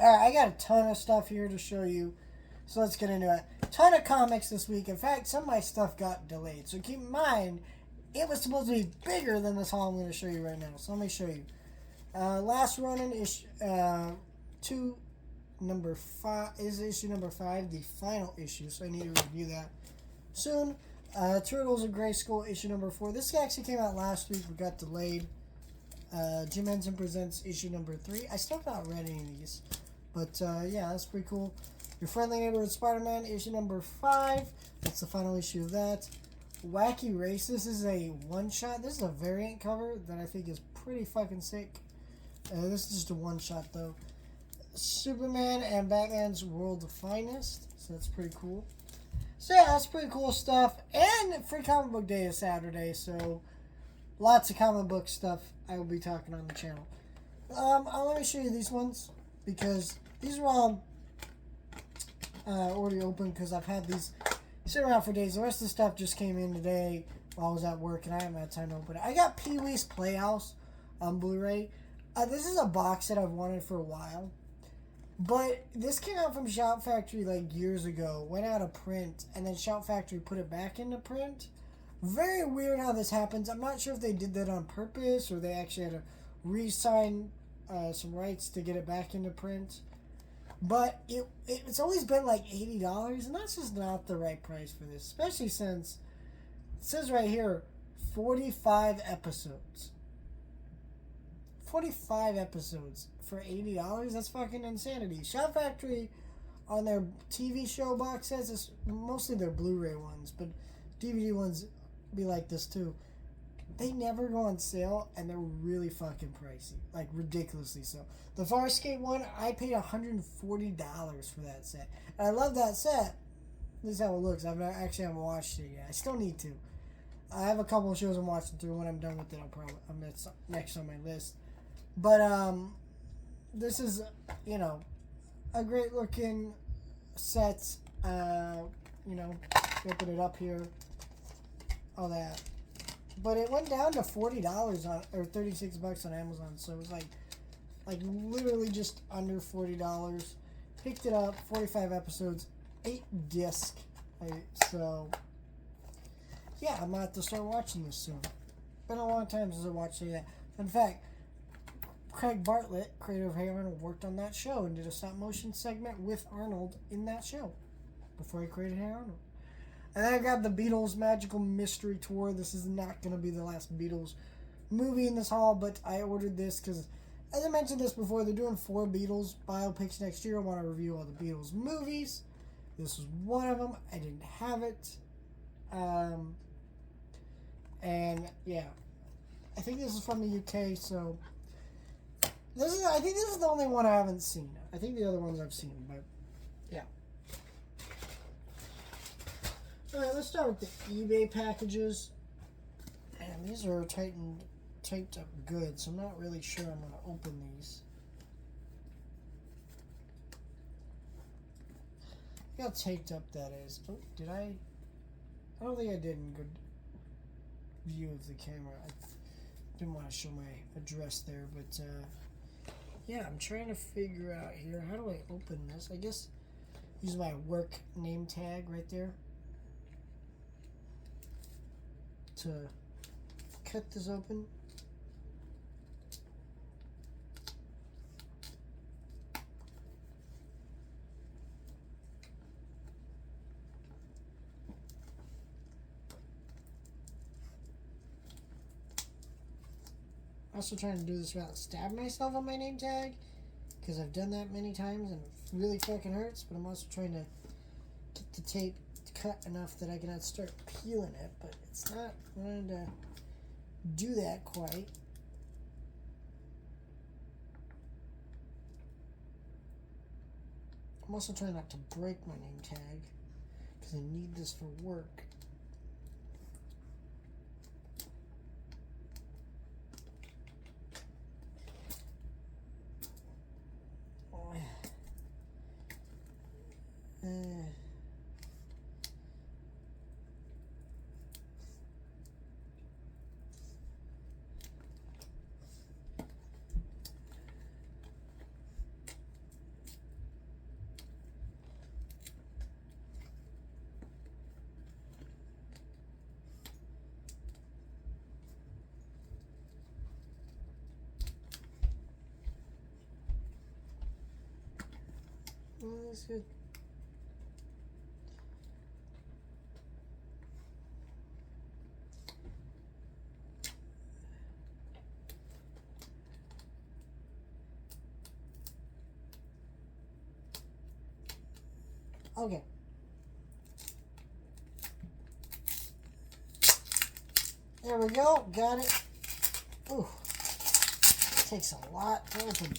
Alright, I got a ton of stuff here to show you. So let's get into it. Ton of comics this week. In fact, some of my stuff got delayed. So keep in mind, it was supposed to be bigger than this haul I'm going to show you right now. So let me show you. Last running is number 5 is issue number 5, the final issue. So I need to review that soon. Turtles of Grayskull issue number 4. This actually came out last week, but got delayed. Jim Henson Presents issue number 3. I still have not read any of these, but yeah, that's pretty cool. Your Friendly Neighborhood Spider-Man issue number 5. That's the final issue of that. Wacky Race. This is a one-shot. This is a variant cover that I think is pretty fucking sick. This is just a one-shot though. Superman and Batman's World of Finest. So that's pretty cool. So yeah, that's pretty cool stuff. And Free Comic Book Day is Saturday, so lots of comic book stuff I will be talking on the channel. Let me show you these ones because these are all already open because I've had these sitting around for days. The rest of the stuff just came in today while I was at work and I haven't had time to open it. I got Pee-wee's Playhouse on Blu-ray. This is a box set I've wanted for a while. But this came out from Shout Factory like years ago, went out of print, and then Shout Factory put it back into print. Very weird how this happens. I'm not sure if they did that on purpose or they actually had to re-sign some rights to get it back into print. But it's always been like $80, and that's just not the right price for this, especially since it says right here 45 episodes. 45 episodes for $80? That's fucking insanity. Shout Factory on their TV show box sets, is mostly their Blu-ray ones, but DVD ones be like this too. They never go on sale, and they're really fucking pricey. Like, ridiculously so. The Farscape one, I paid $140 for that set. And I love that set. This is how it looks. I haven't watched it yet. I still need to. I have a couple of shows I'm watching through. When I'm done with it, it's next on my list. But, this is, a great looking set. Open it up here. All that. But it went down to $40 or $36 on Amazon, so it was like literally just under $40. Picked it up, 45 episodes, 8 disc. So yeah, I'm gonna have to start watching this soon. Been a long time since I watched any of that. In fact, Craig Bartlett, creator of Hey Arnold, worked on that show and did a stop motion segment with Arnold in that show before he created Hey Arnold. And then I got the Beatles Magical Mystery Tour. This is not going to be the last Beatles movie in this haul, but I ordered this because, as I mentioned this before, they're doing 4 Beatles biopics next year. I want to review all the Beatles movies. This was one of them. I didn't have it. And, yeah. I think this is from the UK, so I think this is the only one I haven't seen. I think the other ones I've seen, but, yeah. Alright, let's start with the eBay packages. And these are taped up good, so I'm not really sure I'm going to open these. Look how taped up that is. Oh, did I? I don't think I did in good view of the camera. I didn't want to show my address there, but yeah, I'm trying to figure out here. How do I open this? I guess use my work name tag right there to cut this open. Also trying to do this without stabbing myself on my name tag, because I've done that many times and it really fucking hurts, but I'm also trying to get the tape cut enough that I can start peeling it, but it's not wanting to do that quite. I'm also trying not to break my name tag because I need this for work. Oh, that's good. Okay. There we go. Got it. Ooh. Takes a lot to open.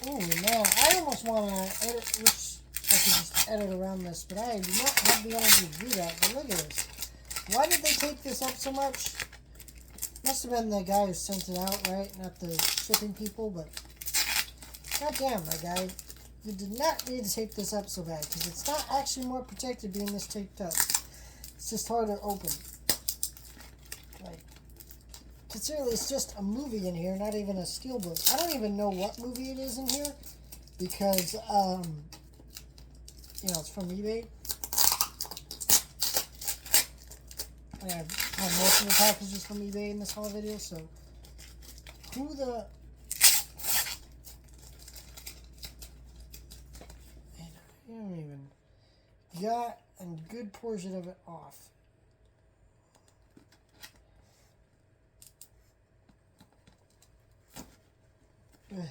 Ooh, man, I almost want to edit, wish I could just edit around this, but I do not have the energy to do that. But look at this. Why did they take this up so much? Must have been the guy who sent it out, right? Not the shipping people, but goddamn, my guy. You did not need to tape this up so bad, because it's not actually more protected being this taped up. It's just harder to open. Like, considerably, it's just a movie in here, not even a steelbook. I don't even know what movie it is in here, because, you know, it's from eBay. I have most of the packages from eBay in this whole video, so who the... Man, I don't even got a good portion of it off. Ugh.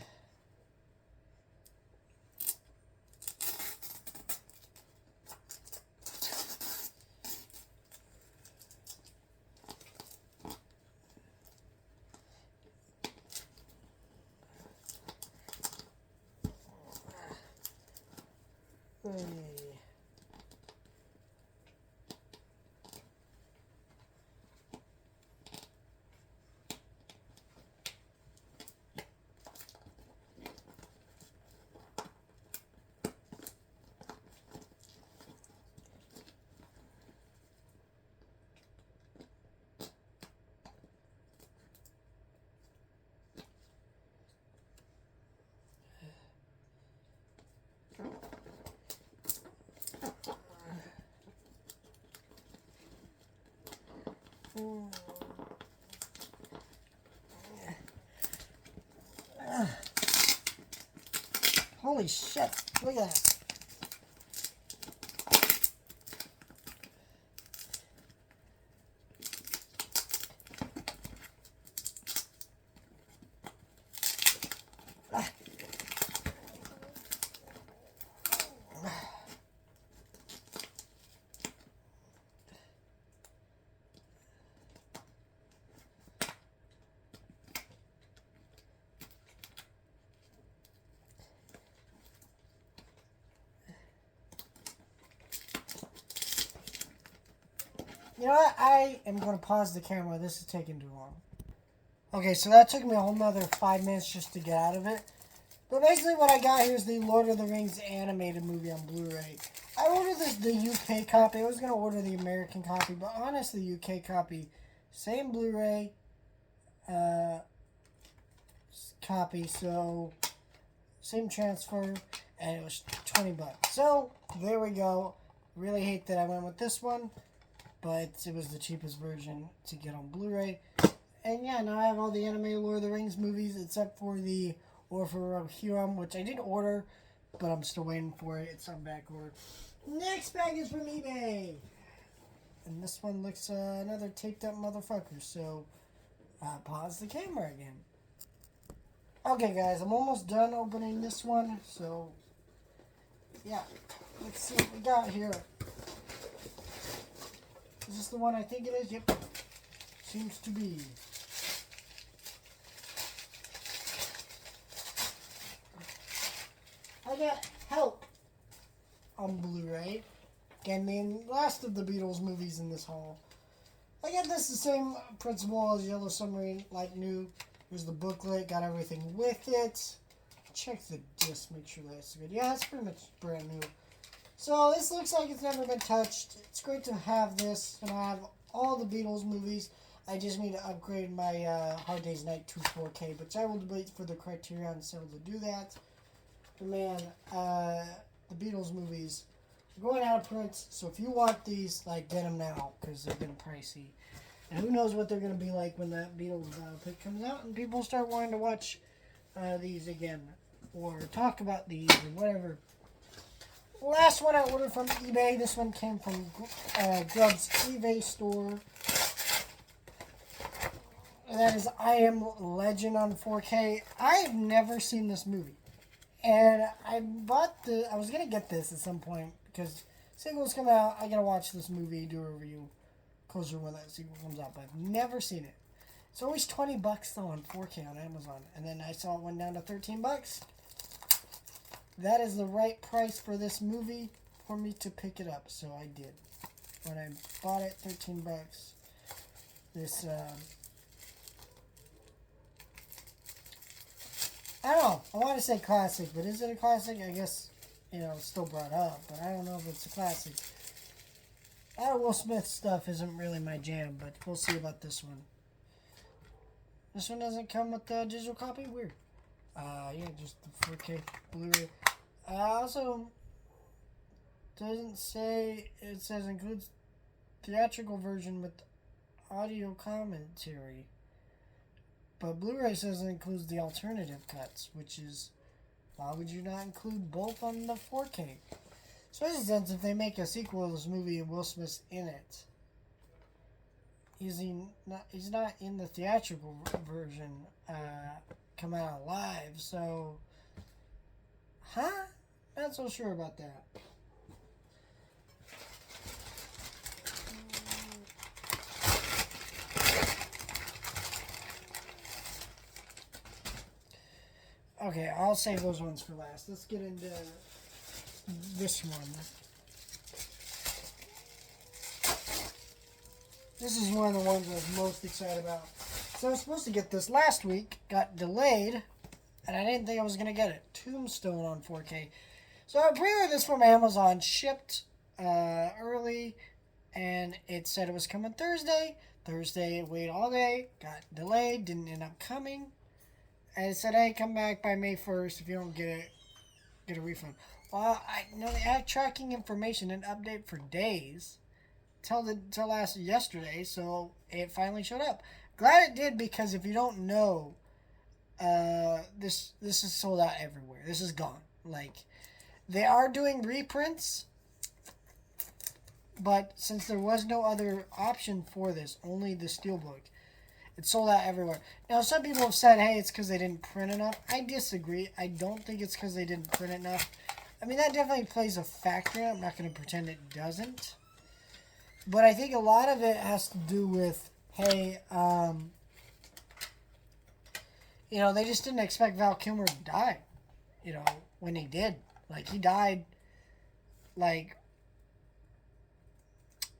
Holy shit, look at that. You know what? I am going to pause the camera. This is taking too long. Okay, so that took me a whole nother 5 minutes just to get out of it. But basically what I got here is the Lord of the Rings animated movie on Blu-ray. I ordered the UK copy. I was going to order the American copy, but honestly, UK copy, same Blu-ray copy, so same transfer, and it was 20 bucks. So, there we go. Really hate that I went with this one, but it was the cheapest version to get on Blu-ray. And yeah, now I have all the animated Lord of the Rings movies except for the Orphan of Huron, which I did order, but I'm still waiting for it. It's on back order. Next bag is from eBay. And this one looks another taped up motherfucker, so pause the camera again. Okay guys, I'm almost done opening this one, so yeah, let's see what we got here. Is this the one I think it is? Yep. Seems to be. I got Help on Blu-ray. Again, the last of the Beatles movies in this haul. Again, this is the same principle as Yellow Submarine, like new. Here's the booklet, got everything with it. Check the disc, make sure that's good. Yeah, it's pretty much brand new. So this looks like it's never been touched. It's great to have this, and I have all the Beatles movies. I just need to upgrade my Hard Day's Night to 4K, which I will wait for the Criterion sale to do that. But man, the Beatles movies are going out of print, so if you want these, like, get them now, because they're getting pricey. And who knows what they're going to be like when that Beatles pick comes out, and people start wanting to watch these again, or talk about these, or whatever. Last one I ordered from eBay. This one came from Grub's eBay store. And that is I Am Legend on 4K. I've never seen this movie. And I was going to get this at some point because sequel's come out. I got to watch this movie, do a review closer when that sequel comes out. But I've never seen it. It's always $20 though on 4K on Amazon. And then I saw it went down to $13. That is the right price for this movie for me to pick it up. So I did. When I bought it, $13. This, I don't know. I want to say classic, but is it a classic? I guess, it's still brought up, but I don't know if it's a classic. That Will Smith stuff isn't really my jam, but we'll see about this one. This one doesn't come with the digital copy? Weird. Yeah, just the 4K Blu-ray. Also, doesn't say, it says includes theatrical version with audio commentary. But Blu-ray says it includes the alternative cuts, which is, why would you not include both on the 4K? Especially since if they make a sequel to this movie and Will Smith's in it, he's not in the theatrical version come out live, so, not so sure about that. Okay, I'll save those ones for last. Let's get into this one. This is one of the ones I was most excited about. So I was supposed to get this last week, got delayed, and I didn't think I was going to get it. Tombstone on 4K. So I pre-ordered this from Amazon, shipped early, and it said it was coming Thursday. Thursday, wait all day, got delayed, didn't end up coming. And it said, hey, come back by May 1st. If you don't get it, get a refund. Well, I know they have tracking information and update for days till last yesterday, so it finally showed up. Glad it did, because if you don't know, this is sold out everywhere. This is gone. Like, they are doing reprints, but since there was no other option for this, only the Steelbook, it's sold out everywhere. Now, some people have said, hey, it's because they didn't print enough. I disagree. I don't think it's because they didn't print enough. I mean, that definitely plays a factor. I'm not going to pretend it doesn't. But I think a lot of it has to do with, hey, they just didn't expect Val Kilmer to die, when he did. Like, he died,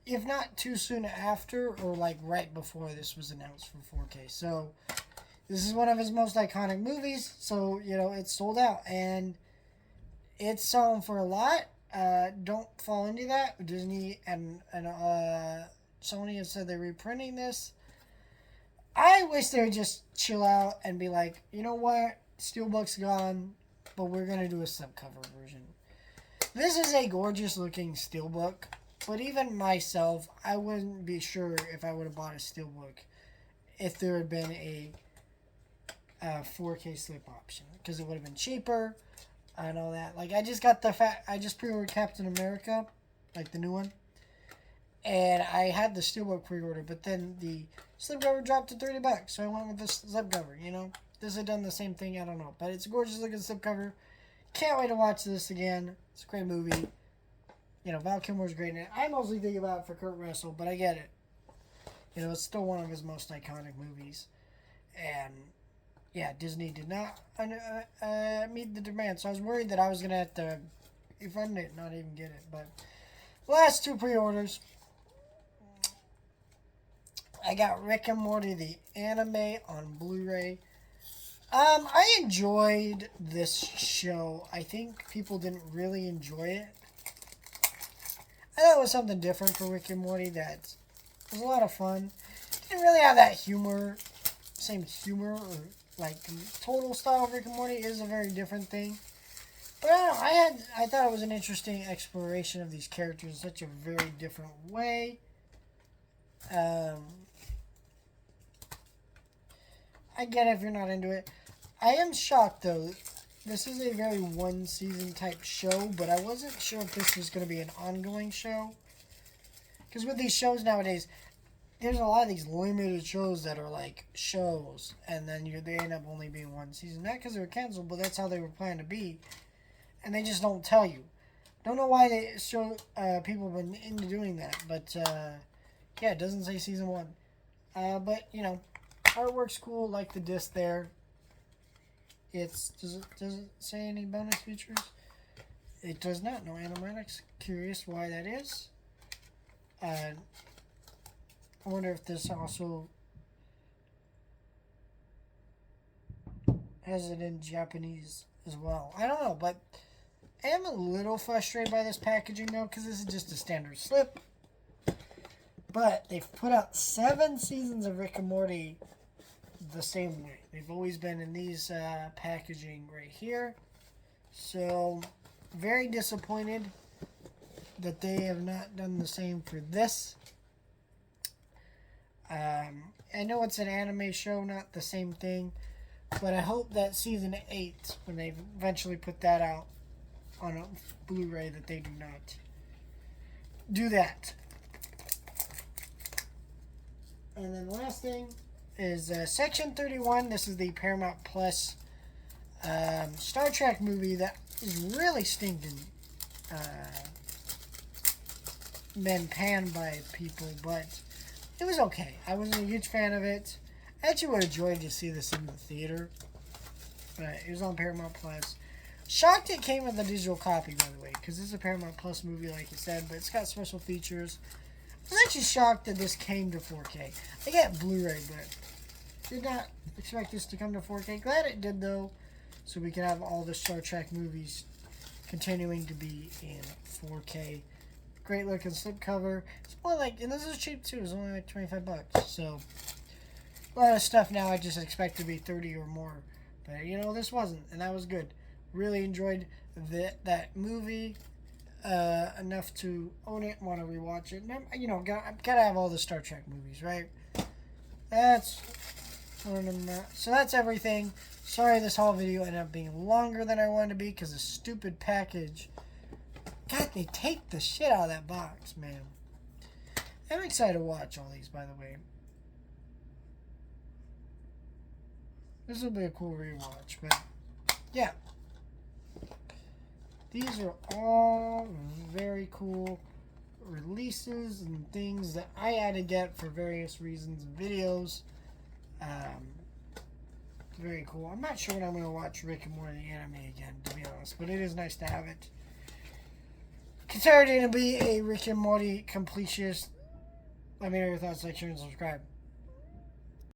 if not too soon after, or right before this was announced for 4K. So this is one of his most iconic movies. So, it's sold out, and it's selling for a lot. Don't fall into that. Disney and Sony have said they're reprinting this. I wish they would just chill out and be like, you know what? Steelbook's gone, but we're going to do a slipcover version. This is a gorgeous looking Steelbook. But even myself, I wouldn't be sure if I would have bought a Steelbook if there had been a 4K slip option, because it would have been cheaper and all that. Like, I just pre-ordered Captain America, like the new one, and I had the Steelbook pre-order, but then the slipcover dropped to $30, so I went with the slipcover. This had done the same thing. I don't know, but it's a gorgeous looking slipcover. Can't wait to watch this again. It's a great movie. Val Kilmer's great in it. I mostly think about it for Kurt Russell, but I get it. It's still one of his most iconic movies. And, yeah, Disney did not meet the demand. So I was worried that I was going to have to refund it, not even get it. But last two pre-orders. I got Rick and Morty, the anime, on Blu-ray. I enjoyed this show. I think people didn't really enjoy it. I thought it was something different for Rick and Morty that was a lot of fun. Didn't really have that same humor, or like total style of Rick and Morty is a very different thing. But I don't know, I thought it was an interesting exploration of these characters in such a very different way. I get it if you're not into it. I am shocked though. This is a very one season type show, but I wasn't sure if this was going to be an ongoing show. Because with these shows nowadays, there's a lot of these limited shows that are like shows, and then they end up only being one season. Not because they were canceled, but that's how they were planned to be. And they just don't tell you. Don't know why they show people have been into doing that, but yeah, it doesn't say season 1. But you know, artwork's cool, like the disc there. Does it say any bonus features? It does not. No animatics. Curious why that is. I wonder if this also has it in Japanese as well. I don't know, but I am a little frustrated by this packaging though, because this is just a standard slip. But they've put out 7 seasons of Rick and Morty the same way. They've always been in these packaging right here. So, very disappointed that they have not done the same for this. I know it's an anime show, not the same thing. But I hope that season 8, when they eventually put that out on a Blu-ray, that they do not do that. And then the last thing is Section 31. This is the Paramount Plus Star Trek movie that is really stinking been panned by people, but it was okay. I wasn't a huge fan of it. I actually would have enjoyed to see this in the theater, but it was on Paramount Plus. Shocked it came with a digital copy, by the way, because this is a Paramount Plus movie, like you said, but it's got special features. I was actually shocked that this came to 4K. I got Blu-ray, but did not expect this to come to 4K. Glad it did, though, so we can have all the Star Trek movies continuing to be in 4K. Great looking slipcover. It's more like, and this is cheap too. It's only like $25. So a lot of stuff now I just expect to be 30 or more, but you know, this wasn't, and that was good. Really enjoyed that movie enough to own it, want to rewatch it. And you know, gotta have all the Star Trek movies, right? So that's everything. Sorry this whole video ended up being longer than I wanted to be because the stupid package. God, they take the shit out of that box, man. I'm excited to watch all these, by the way. This will be a cool rewatch, but yeah. These are all very cool releases and things that I had to get for various reasons and videos. Very cool. I'm not sure when I'm going to watch Rick and Morty the anime again, to be honest, but it is nice to have it. Consider it to be a Rick and Morty completionist. Let me know your thoughts, like, share, and subscribe.